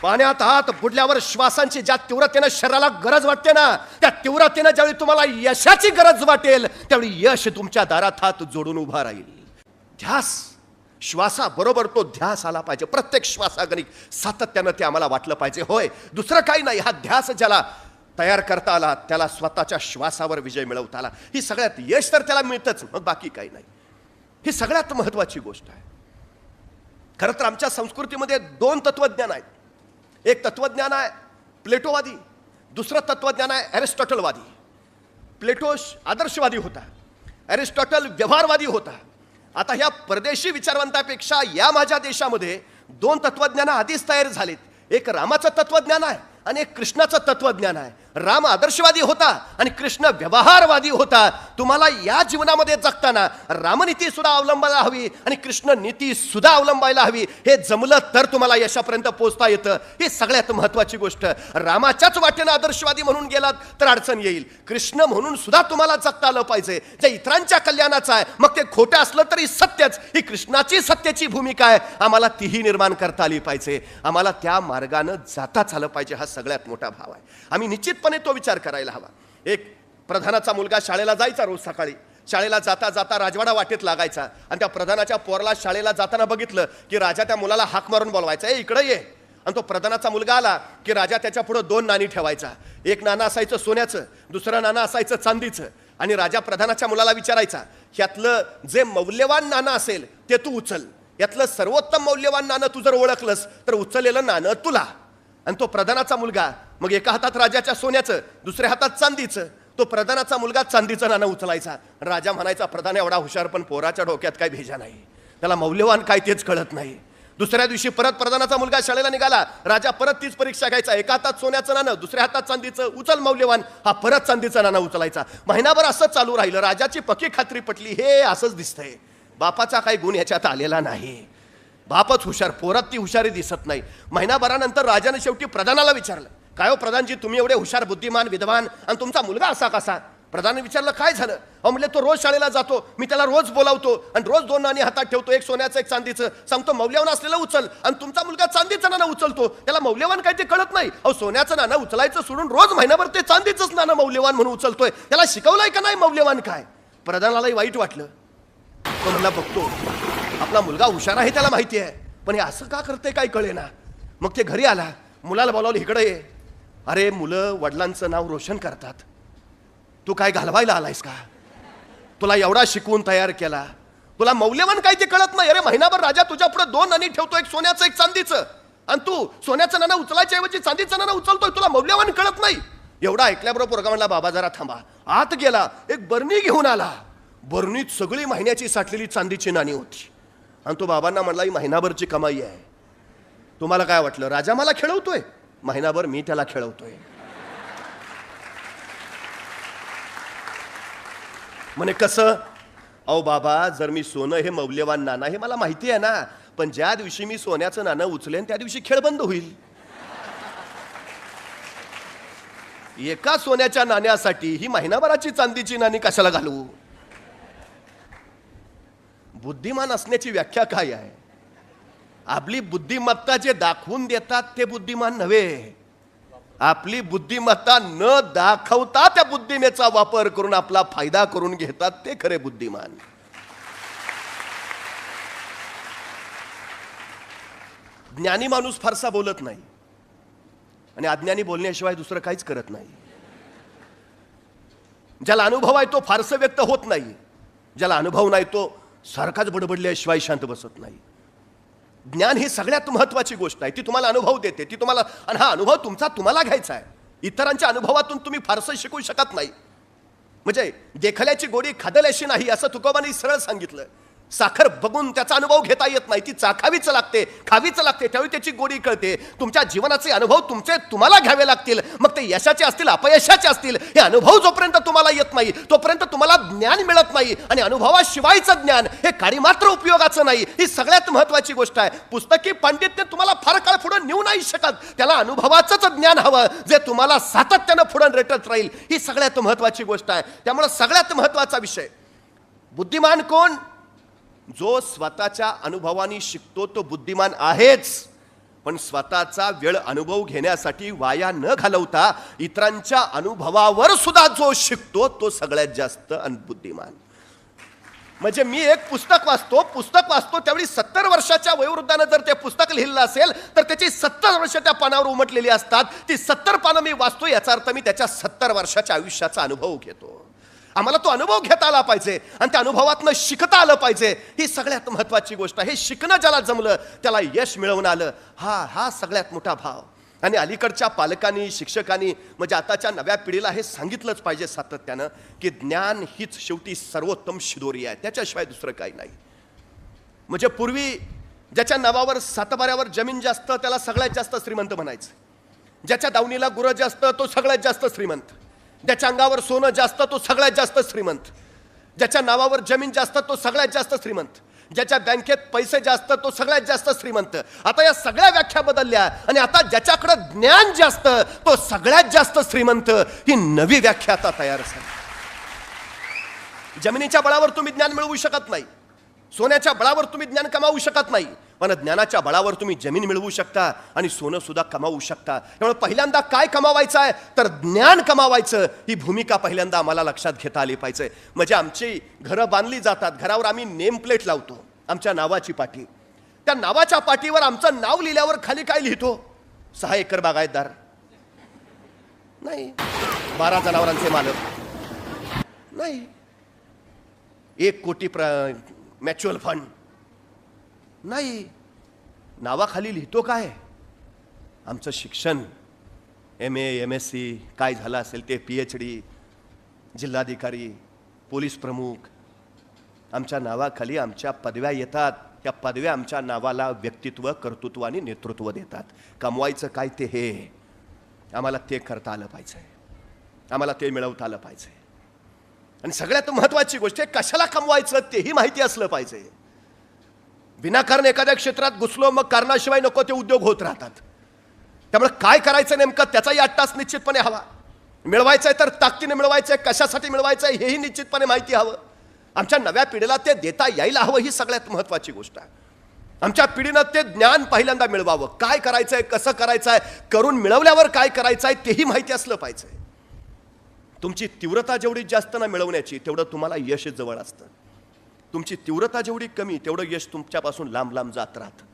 पाण्यात हात बुडल्यावर श्वासांची ज्या तीव्रतेनं शरीराला गरज वाटते ना, त्या तीव्रतेनं ज्यावेळी तुम्हाला यशाची गरज वाटेल त्यावेळी यश तुमच्या दारात हात जोडून उभा राहील. ध्यास, श्वासाबरोबर तो ध्यास आला पाहिजे. प्रत्येक श्वासागणिक सातत्यानं ते आम्हाला वाटलं पाहिजे. होय, दुसरं काही नाही. हा ध्यास ज्याला तयार करता आला त्याला स्वतःच्या श्वासावर विजय मिळवता आला. ही सगळ्यात यश तर त्याला मिळतंच, मग बाकी काही नाही. ही सगळ्यात महत्वाची गोष्ट आहे. खरं तर आमच्या संस्कृतीमध्ये दोन तत्वज्ञान आहेत. एक तत्वज्ञान आहे प्लेटोवादी, दुसरं तत्वज्ञान आहे ॲरिस्टॉटलवादी. प्लेटो आदर्शवादी होता, ॲरिस्टॉटल व्यवहारवादी होता. आता ह्या परदेशी विचारवंतापेक्षा या माझ्या देशामध्ये दोन तत्वज्ञान आधीच तयार झालीत. एक रामाचं तत्वज्ञान आहे आणि एक कृष्णाचं तत्वज्ञान आहे. राम आदर्शवादी होता आणि कृष्ण व्यवहारवादी होता. तुम्हाला या जीवनामध्ये जगताना रामनीती सुद्धा अवलंबायला हवी आणि कृष्ण नीती सुद्धा अवलंबायला हवी. हे जमलं तर तुम्हाला यशापर्यंत पोहोचता येतं. ही सगळ्यात महत्वाची गोष्ट. रामाच्याच वाटेनं आदर्शवादी म्हणून गेलात तर अडचण येईल. कृष्ण म्हणून सुद्धा तुम्हाला जगता आलं पाहिजे, जे इतरांच्या कल्याणाचं आहे. मग ते खोटं असलं तरी सत्यच. ही कृष्णाची सत्याची भूमिका आहे, आम्हाला तीही निर्माण करता आली पाहिजे. आम्हाला त्या मार्गानं जाताच आलं पाहिजे. हा सगळ्यात मोठा भाव आहे. आम्ही निश्चितपणे तो विचार करायला हवा. एक प्रधानाचा मुलगा शाळेला जायचा. रोज सकाळी शाळेला जाता जाता राजवाडा वाटेत लागायचा आणि त्या प्रधानाच्या पोराला शाळेला जाताना बघितलं की राजा त्या मुलाला हाक मारून बोलवायचा, ए इकडे ये. आणि तो प्रधानाचा मुलगा आला की राजा त्याच्या पुढे दोन नाणी ठेवायचा. एक नाणं असायचं सोन्याचं, दुसरं नाणं असायचं चांदीचं. आणि राजा प्रधानाच्या मुलाला विचारायचा, ह्यातलं जे मौल्यवान नाणं असेल ते तू उचल. यातलं सर्वोत्तम मौल्यवान नाणं तू जर ओळखलंस तर उचललेलं नाणं तुला. आणि तो प्रधानाचा मुलगा मग एका हातात राजाच्या सोन्याचं, दुसऱ्या हातात चांदीचं. तो प्रधानाचा मुलगा चांदीचं नाणं उचलायचा. राजा म्हणायचा, प्रधान एवढा हुशार पण पोराच्या डोक्यात काय भेजा नाही, त्याला मौल्यवान काय तेच कळत नाही. दुसऱ्या दिवशी परत प्रधानाचा मुलगा शाळेला निघाला. राजा परत तीच परीक्षा घ्यायचा. एका हातात सोन्याचं नाणं, दुसऱ्या हातात चांदीचं, उचल मौल्यवान. हा परत चांदीचं नाणं उचलायचा. महिनाभर असंच चालू राहिलं. राजाची पक्की खात्री पटली, हे असंच दिसतंय, बापाचा काही गुण ह्याच्यात आलेला नाही, बापच हुशार, पोरात ती हुशारी दिसत नाही. महिनाभरानंतर राजाने शेवटी प्रधानाला विचारलं, काय हो प्रधानजी, तुम्ही एवढे हुशार, बुद्धिमान, विद्वान, आणि तुमचा मुलगा असा कसा? प्रधानाने विचारलं, काय झालं? अहो म्हणले, तो रोज शाळेला जातो, मी त्याला रोज बोलावतो आणि रोज दोन नाणी हातात ठेवतो, एक सोन्याचं एक चांदीचं, सांगतो मौल्यवान असलेलं उचल. आणि तुमचा मुलगा चांदीचं नाणं उचलतो, त्याला मौल्यवान काय ते कळत नाही. अहो सोन्याचं नाणं उचलायचं सोडून रोज महिनाभर ते चांदीचंच नाणं मौल्यवान म्हणून उचलतोय, त्याला शिकवलंय का नाही मौल्यवान काय? प्रधानालाही वाईट वाटलं. तो म्हणला, बघतो आपला मुलगा हुशार आहे, त्याला माहिती आहे, पण हे असं का करते काय कळेना. मग ते घरी आला, मुलाला बोलावलं, इकडे ये. अरे मुलं वडिलांचं नाव रोशन करतात, तू काय घालवायला आलायस का? तुला एवढा शिकवून तयार केला, तुला मौल्यवान काय ते कळत नाही. अरे महिनाभर राजा तुझ्या पुढे दोन नाणी ठेवतो, एक सोन्याचं एक चांदीचं, आणि तू सोन्याचं नाणं उचलायच्या ऐवजी चांदीचं नाणं उचलतोय, तुला मौल्यवान कळत नाही. एवढा ऐकल्याबरोबर पोरगा म्हणला, बाबा जरा थांबा. आत गेला, एक बरणी घेऊन आला. बरणीत सगळी महिन्याची साठलेली चांदीची नाणी होती. आणि तो बाबांना म्हणला, ही महिनाभरची कमाई आहे. तुम्हाला काय वाटलं, राजा मला खेळवतोय? महिनाभर मी त्याला खेळवतोय. म्हणे कसं? अहो बाबा, जर मी सोनं हे मौल्यवान नाणं हे मला माहिती आहे ना, पण ज्या दिवशी मी सोन्याचं नाणं उचलेन त्या दिवशी खेळ बंद होईल. एका सोन्याच्या नाण्यासाठी ही महिनाभराची चांदीची नाणी कशाला घालवू? बुद्धिमान असण्याची व्याख्या काय आहे? आपली बुद्धिमत्ता जे दाखवून देतात ते बुद्धिमान नव्हे. आपली बुद्धिमत्ता न दाखवता त्या बुद्धिमेचा वापर करून आपला फायदा करून घेतात ते खरे बुद्धिमान. ज्ञानी माणूस फारसा बोलत नाही आणि अज्ञानी बोलण्याशिवाय दुसरं काहीच करत नाही. ज्याला अनुभव आहे तो फारसं व्यक्त होत नाही, ज्याला अनुभव नाही तो सारखाच बडबडल्याशिवाय शांत बसत नाही. ज्ञान ही सगळ्यात महत्वाची गोष्ट आहे. ती तुम्हाला अनुभव देते, ती तुम्हाला, आणि हा अनुभव तुमचा तुम्हाला घ्यायचा आहे. इतरांच्या अनुभवातून तुम्ही फारसं शिकू शकत नाही. म्हणजे देखल्याची गोडी खादल्याशी नाही असं तुकोबांनी सरळ सांगितलं. साखर बघून त्याचा अनुभव घेता येत नाही, ती चाखावीच लागते, खावीच लागते, त्यावेळी त्याची गोडी कळते. तुमच्या जीवनाचे अनुभव तुमचे तुम्हाला घ्यावे लागतील, मग ते यशाचे असतील अपयशाचे असतील. हे अनुभव जोपर्यंत तुम्हाला येत नाही तोपर्यंत तुम्हाला ज्ञान मिळत नाही. आणि अनुभवाशिवायचं ज्ञान हे काही मात्र उपयोगाचं नाही. ही सगळ्यात महत्वाची गोष्ट आहे. पुस्तकी पांडित्य तुम्हाला फार काळ पुढे नेऊ नाही शकत, त्याला अनुभवाचंच ज्ञान हवं जे तुम्हाला सातत्यानं पुढे रेटत राहील. ही सगळ्यात महत्वाची गोष्ट आहे. त्यामुळे सगळ्यात महत्वाचा विषय, बुद्धिमान कोण? जो स्वतःच्या अनुभवाने शिकतो तो बुद्धिमान आहेच, पण स्वतःचा वेळ अनुभव घेण्यासाठी वाया न घालवता इतरांच्या अनुभवावर सुद्धा जो शिकतो तो सगळ्यात जास्त बुद्धिमान. म्हणजे मी एक पुस्तक वाचतो त्यावेळी 70 वर्षाच्या वयोवृद्धानं जर ते पुस्तक लिहिलं असेल तर त्याची 70 वर्ष त्या पानावर उमटलेली असतात. ती 70 पानं मी वाचतो, याचा अर्थ मी त्याच्या 70 वर्षाच्या आयुष्याचा अनुभव घेतो. आम्हाला तो अनुभव घेता आला पाहिजे आणि त्या अनुभवातनं शिकता आलं पाहिजे. ही सगळ्यात महत्वाची गोष्ट आहे. हे शिकणं ज्याला जमलं त्याला यश मिळवून आलं, हा सगळ्यात मोठा भाव. आणि अलीकडच्या पालकांनी, शिक्षकांनी, म्हणजे आताच्या नव्या पिढीला हे सांगितलंच पाहिजे सातत्यानं की ज्ञान हीच शेवटी सर्वोत्तम शिदोरी आहे, त्याच्याशिवाय दुसरं काही नाही. म्हणजे पूर्वी ज्याच्या नावावर सातबाऱ्यावर जमीन जास्त त्याला सगळ्यात जास्त श्रीमंत म्हणायचं. ज्याच्या दावणीला गुरं जास्त तो सगळ्यात जास्त श्रीमंत. ज्याच्या अंगावर सोनं जास्त तो सगळ्यात जास्त श्रीमंत. ज्याच्या नावावर जमीन जास्त तो सगळ्यात जास्त श्रीमंत. ज्याच्या बँकेत पैसे जास्त तो सगळ्यात जास्त श्रीमंत. आता या सगळ्या व्याख्या बदलल्या आणि आता ज्याच्याकडे ज्ञान जास्त तो सगळ्यात जास्त श्रीमंत, ही नवी व्याख्या आता तयार झाली. जमिनीच्या बळावर तुम्ही ज्ञान मिळवू शकत नाही, सोन्याच्या बळावर तुम्ही ज्ञान कमावू शकत नाही, पण ज्ञानाच्या बळावर तुम्ही जमीन मिळवू शकता आणि सोनं सुद्धा कमावू शकता. त्यामुळे पहिल्यांदा काय कमावायचं आहे तर ज्ञान कमावायचं, ही भूमिका पहिल्यांदा आम्हाला लक्षात घेता आली पाहिजे. म्हणजे आमची घरं बांधली जातात, घरावर आम्ही नेम प्लेट लावतो आमच्या नावाची पाटी. त्या नावाच्या पाटीवर आमचं नाव लिहिल्यावर खाली काय लिहितो? 6 एकर बागायतदार नाही, 12 जनावरांचे मालक नाही, 1 कोटी म्युच्युअल फंड नाही. नावाखाली लिहितो काय? आमचं शिक्षण, MA MSc काय झालं असेल ते, PhD, जिल्हाधिकारी, पोलीस प्रमुख. आमच्या नावाखाली आमच्या पदव्या येतात. त्या पदव्या आमच्या नावाला व्यक्तित्व, कर्तृत्व आणि नेतृत्व देतात. कमवायचं काय ते हे आम्हाला ते करता आलं पाहिजे, आम्हाला ते मिळवता आलं पाहिजे. आणि सगळ्यात महत्त्वाची गोष्ट आहे, कशाला कमवायचं तेही माहिती असलं पाहिजे. विनाकारण एखाद्या क्षेत्रात घुसलो मग कारणाशिवाय नको ते उद्योग होत राहतात. त्यामुळे काय करायचं नेमकं त्याचाही 8 तास निश्चितपणे हवा. मिळवायचंय तर ताकदीने मिळवायचंय, कशासाठी मिळवायचंय हेही निश्चितपणे माहिती हवं. आमच्या नव्या पिढीला ते देता यायला हवं, ही सगळ्यात महत्त्वाची गोष्ट आहे. आमच्या पिढीनं ते ज्ञान पहिल्यांदा मिळवावं. काय करायचंय, कसं करायचंय, करून मिळवल्यावर काय करायचंय तेही माहिती असलं पाहिजे. तुमची तीव्रता जेवढी जास्त ना मिळवण्याची तेवढं तुम्हाला यश जवळ असतं. तुमची तीव्रता जेवढी कमी तेवढं यश तुमच्यापासून लांब लांब जात राहतं.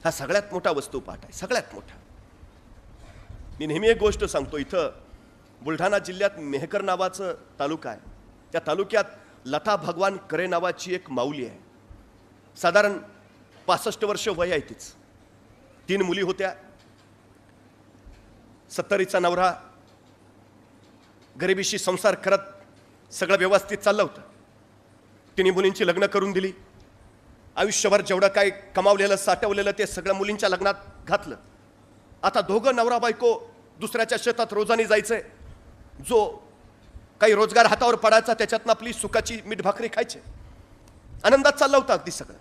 हा सगळ्यात मोठा वस्तुपाठ आहे, सगळ्यात मोठा. मी नेहमी एक गोष्ट सांगतो, इथं बुलढाणा जिल्ह्यात मेहकर नावाचं तालुका आहे. त्या तालुक्यात लता भगवान करे नावाची एक माऊली आहे. साधारण 65 वर्ष वय आहे तिचं. 3 मुली होत्या. 70चा नवरा, गरिबीशी संसार करत सगळं व्यवस्थित चाललं होतं. तिने मुलींची लग्न करून दिली. आयुष्यभर जेवढं काय कमावलेलं, साठवलेलं ते सगळं मुलींच्या लग्नात घातलं. आता दोघं नवरा बायको दुसऱ्याच्या शेतात रोजानी जायचंय. जो काही रोजगार हातावर पडायचा त्याच्यातनं आपली सुखाची मीठ भाकरी खायचे. आनंदात चाललं होतं अगदी सगळं.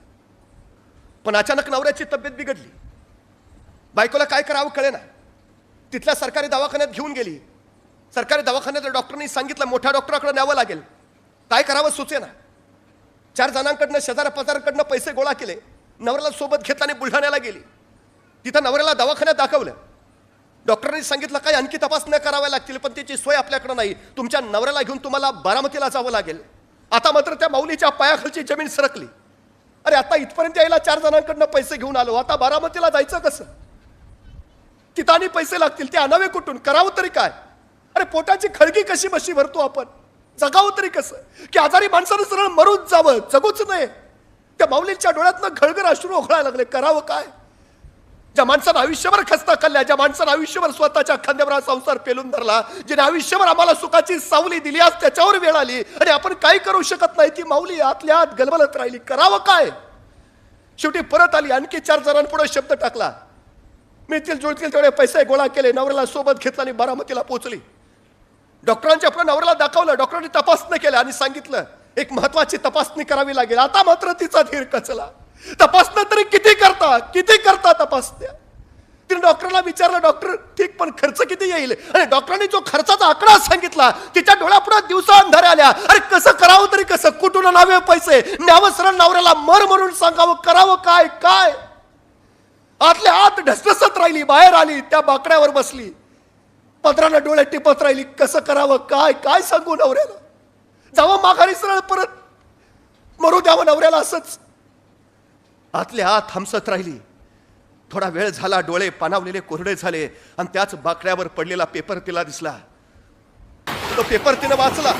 पण अचानक नवऱ्याची तब्येत बिघडली. बायकोला काय करावं कळेना. तिथल्या सरकारी दवाखान्यात घेऊन गेली. सरकारी दवाखान्यात डॉक्टरनी सांगितलं मोठ्या डॉक्टराकडे न्यावं लागेल. काय करावं सुचेना. 4 जणांकडनं, शेजाऱ्या पाजारांकडनं पैसे गोळा केले. नवऱ्याला सोबत घेतला आणि बुलढाण्याला गेली. तिथं नवऱ्याला दवाखान्यात दाखवलं. डॉक्टरांनी सांगितलं काही आणखी तपासण्या कराव्या लागतील, पण त्याची सोय आपल्याकडे नाही. तुमच्या नवऱ्याला घेऊन तुम्हाला बारामतीला जावं लागेल. आता मात्र त्या माऊलीच्या पायाखालची जमीन सरकली. अरे आता इथपर्यंत यायला 4 जणांकडनं पैसे घेऊन आलो, आता बारामतीला जायचं कसं? तिथं आणि पैसे लागतील, ते आणावे कुठून? करावं तरी काय? अरे पोटाची खळगी कशी बशी भरतो आपण? जगावं तरी कसं? की आजारी माणसानं सरळ मरूच जावं, जगूच नये. त्या माऊलींच्या डोळ्यातनं घळघळ अश्रू ओघळायला लागले. करावं काय? ज्या माणसानं आयुष्यभर खस्ता खाल्ल्या, ज्या माणसानं आयुष्यभर स्वतःच्या खांद्यावर संसार पेलून धरला, ज्याने आयुष्यभर आम्हाला सुखाची सावली दिली, आज त्याच्यावर वेळ आली आणि आपण काही करू शकत नाही. ती माऊली आतल्या आत गलबलत राहिली. करावं काय? शेवटी परत आली. आणखी 4 जणांपुढे शब्द टाकला. मिळतील जुळतील तेवढे पैसे गोळा केले. नवऱ्याला सोबत घेतला आणि बारामतीला पोहोचली. डॉक्टरांच्या आपल्या नवऱ्याला दाखवलं. डॉक्टरांनी तपासणी केलं आणि सांगितलं एक महत्वाची तपासणी करावी लागेल. आता मात्र तिचा धीर कचला. तपासणं तरी किती करता तपासण्या? तिने डॉक्टरला विचारलं, डॉक्टर ठीक पण खर्च किती येईल? आणि डॉक्टरांनी जो खर्चाचा आकडा सांगितला तिच्या डोळ्यापुढे दिवसा अंधारे आल्या. अरे कसं करावं तरी कसं? कुठून आणावे पैसे? न्यावं सरळ नवऱ्याला मर म्हणून सांगावं? करावं काय? आतल्या आत ढसढसत राहिली, बाहेर आली, त्या बाकड्यावर बसली, पदरानं डोळे टिपत राहिली. कसं करावं, काय काय सांगू नवऱ्याला? जावं माघारी सरळ परत, मरू द्यावं नवऱ्याला असंच. आतल्या आत हमसत राहिली. थोडा वेळ झाला, डोळे पाणावलेले कोरडे झाले आणि त्याच बाकड्यावर पडलेला पेपर तिला दिसला. तो पेपर तिनं वाचला.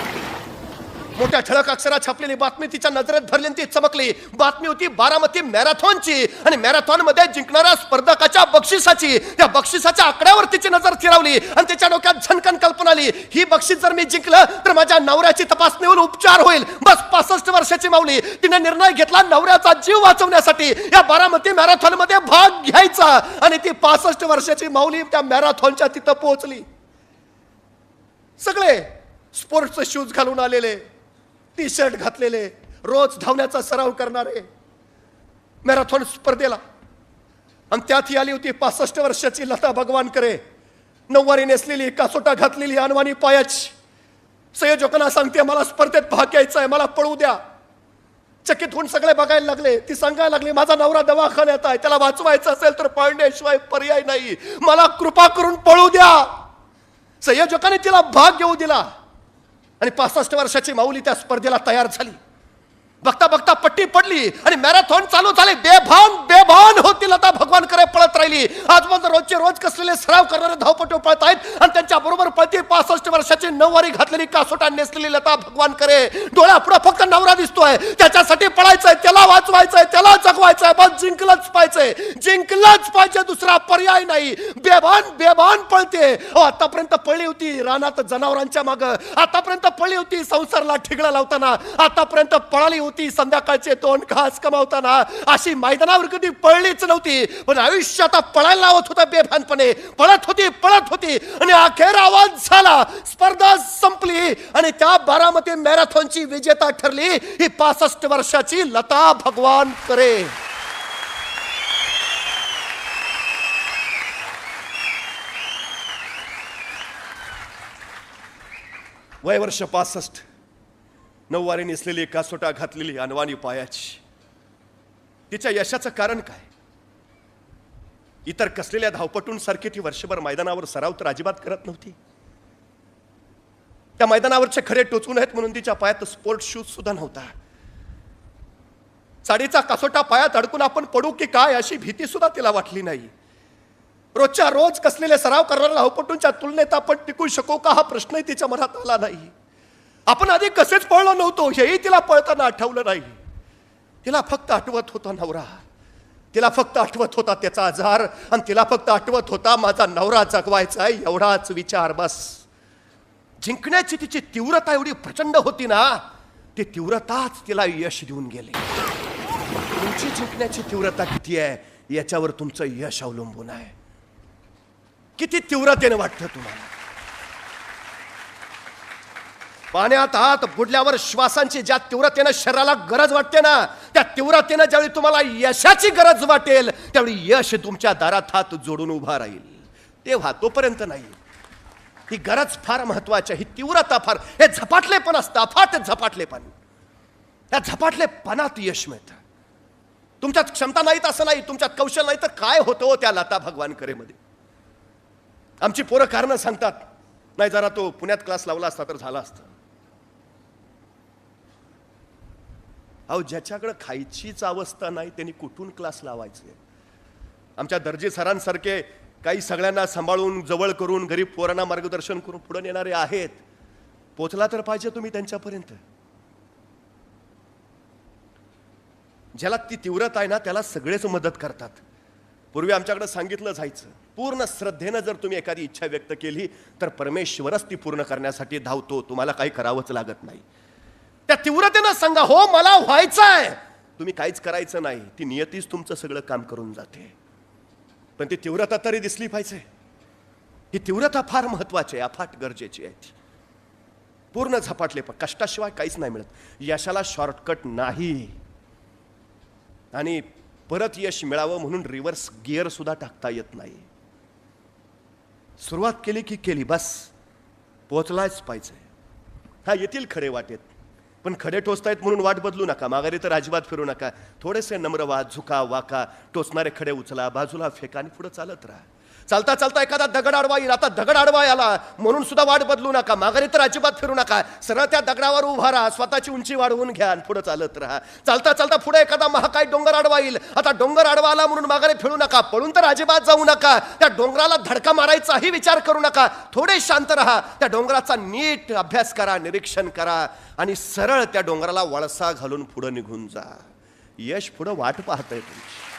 मोठ्या ठळक अक्षरात छापलेली बातमी तिच्या नजरेत भरली आणि ती चमकली. बातमी होती बारामती मॅरेथॉनची आणि मॅरेथॉन मध्ये जिंकणाऱ्या स्पर्धकाच्या बक्षिसाची. त्या बक्षिसाच्या आकड्यावर तिची नजर फिरवली आणि तिच्या डोक्यात झणकन कल्पना आली, ही बक्षीस जर मी जिंकलं तर माझ्या नवऱ्याची तपासणी होऊन उपचार होईल. बस 65 वर्षाची माऊली तिने निर्णय घेतला नवऱ्याचा जीव वाचवण्यासाठी या बारामती मॅरेथॉन मध्ये भाग घ्यायचा. आणि ती 65 वर्षाची माऊली त्या मॅरेथॉनच्या तिथं पोहोचली. सगळे स्पोर्ट्सचे शूज घालून आलेले, टी शर्ट घातलेले, रोज धावण्याचा सराव करणारे मॅरेथॉन स्पर्धेला. आणि त्यात ही आली होती 65 वर्षाची लता भगवानकरे, नऊवारी नेसलेली, कासोटा घातलेली, अनवाणी पायाची. संयोजकांना सांगते मला स्पर्धेत भाग घ्यायचा आहे, मला पळू द्या. चकित होऊन सगळे बघायला लागले. ती सांगायला लागली माझा नवरा दवाखान्यात आहे, त्याला वाचवायचं असेल तर पळण्याशिवाय पर्याय नाही, मला कृपा करून पळू द्या. संयोजकांनी तिला भाग घेऊ दिला आणि 65 वर्षाची माऊली त्या स्पर्धेला तयार झाली. बघता बघता पट्टी पडली आणि मॅरेथॉन चालू झाले. बेभान बेभान होती लता भगवानकरे पळत राहिली. आजपर्यंत रोजचे रोज कसलेले सराव करणारे धावपटू पळत आहेत आणि त्यांच्या बरोबर पळती 65 वर्षाची नऊवारी घातलेली, कासोटा नेसलेली लता भगवानकरे. डोळ्यापुढे फक्त नवरा दिसतोय, त्याच्यासाठी पळायचंय, त्याला वाचवायचंय, त्याला जगवायचंय, बस जिंकलंच पाहिजे, जिंकलंच पाहिजे, दुसरा पर्याय नाही. बेभान बेभान पळते. आतापर्यंत पळली होती रानात जनावरांच्या माग, आतापर्यंत पळली होती संसारला ठिगळा लावताना, आतापर्यंत पळाली होती संध्याकाळचे 2 घास कमावताना. अशी मैदानावर कधी पळलीच नव्हती. पण आयुष्य आता पळायला लावत होता बेभानपणे. पळत होती आणि अखेर आवाज झाला, स्पर्धा संपली आणि त्या बारामती मॅरेथॉनची विजेता ठरली ही 65 वर्षाची लता भगवानकरे. वय वर्ष 65, नऊवारी नेसलेली, कासोटा घातलेली, अनवाणी पायाची. तिच्या यशाचं कारण काय? इतर कसलेल्या धावपटूंसारखी ती वर्षभर मैदानावर सराव तर अजिबात करत नव्हती. त्या मैदानावरचे खडे टोचून आहेत म्हणून तिच्या पायात स्पोर्ट शूज सुद्धा नव्हता. साडीचा कासोटा पायात अडकून आपण पडू की काय अशी भीती सुद्धा तिला वाटली नाही. रोजच्या रोज कसलेले सराव करणाऱ्या धावपटूंच्या तुलनेत आपण टिकू शकू का हा प्रश्नही तिच्या मनात आला नाही. आपण आधी कसेच पळलो नव्हतो हेही तिला पळताना आठवलं नाही. तिला फक्त आठवत होता नवरा, तिला फक्त आठवत होता त्याचा आजार आणि तिला फक्त आठवत होता माझा नवरा जगवायचा आहे एवढाच विचार. बस जिंकण्याची तिची तीव्रता एवढी प्रचंड होती ना, ती तीव्रताच तिला यश देऊन गेली. तुमची जिंकण्याची तीव्रता किती आहे याच्यावर तुमचं यश अवलंबून आहे. किती तीव्रतेने वाटतं तुम्हाला? पाण्यात हात बुडल्यावर श्वासांची ज्या तीव्रतेने शरीराला गरज वाटते ना, त्या तीव्रतेने ज्यावेळी तुम्हाला यशाची गरज वाटेल त्यावेळी यश तुमच्या दारात हात जोडून उभा राहील. तेव्हा तोपर्यंत नाही. ही गरज फार महत्वाची आहे, ही तीव्रता फार. हे झपाटलेपण असतं, अफाट झपाटलेपण. त्या झपाटलेपणात यश मिळतं. तुमच्यात क्षमता नाहीत असं नाही, तुमच्यात कौशल नाही तर काय होतं त्या लता भगवानकरेमध्ये? आमची पोरं कारणं सांगतात, नाही जरा तो पुण्यात क्लास लावला असता तर झाला असतं. अहो ज्याच्याकडे खायचीच अवस्था नाही त्यांनी कुठून क्लास लावायचे? आमच्या दर्जी सरांसारखे काही सगळ्यांना सांभाळून जवळ करून गरीब पोरांना मार्गदर्शन करून पुढे नेणारे आहेत. पोचला तर पाहिजे तुम्ही त्यांच्यापर्यंत. ज्याला ती तीव्रता आहे ना त्याला सगळेच मदत करतात. पूर्वी आमच्याकडे सांगितलं जायचं, पूर्ण श्रद्धेनं जर तुम्ही एखादी इच्छा व्यक्त केली तर परमेश्वरच ती पूर्ण करण्यासाठी धावतो, तुम्हाला काही करावंच लागत नाही. त्या तीव्रतेनं सांगा, हो मला व्हायचं आहे, तुम्ही काहीच करायचं नाही, ती नियतीच तुमचं सगळं काम करून जाते. पण ती तीव्रता तरी दिसली पाहिजे. ही तीव्रता फार महत्वाची आहे, अफाट गरजेची आहे. ती पूर्ण झपाटले, पण कष्टाशिवाय काहीच नाही मिळत. यशाला शॉर्टकट नाही. आणि परत यश मिळावं म्हणून रिव्हर्स गिअर सुद्धा टाकता येत नाही. सुरुवात केली की केली, बस पोहोचलाच पाहिजे. हा येतील खरे वाटेत, पण खडे टोचतायत म्हणून वाट बदलू नका, माघारी तर अजिबात फिरू नका. थोडेसे नम्र व्हा, झुका वाका, टोचणारे खडे उचला, बाजूला फेका आणि पुढे चालत राहा. चालता चालता एखादा दगड आडवा येईल, आता दगड आडवा आला म्हणून सुद्धा वाट बदलू नका, माघारी तर अजिबात फिरू नका. सरळ त्या दगडावर उभा राहा, स्वतःची उंची वाढवून घ्या आणि पुढे चालत राहा. चालता चालता पुढे एखादा महाकाय डोंगर आडवा येईल, आता डोंगर आडवा आला म्हणून माघारी फिरू नका, पळून तर अजिबात जाऊ नका. त्या डोंगराला धडका मारायचाही विचार करू नका. थोडे शांत राहा, त्या डोंगराचा नीट अभ्यास करा, निरीक्षण करा आणि सरळ त्या डोंगराला वळसा घालून पुढे निघून जा. यश पुढे वाट पाहतंय तुमची.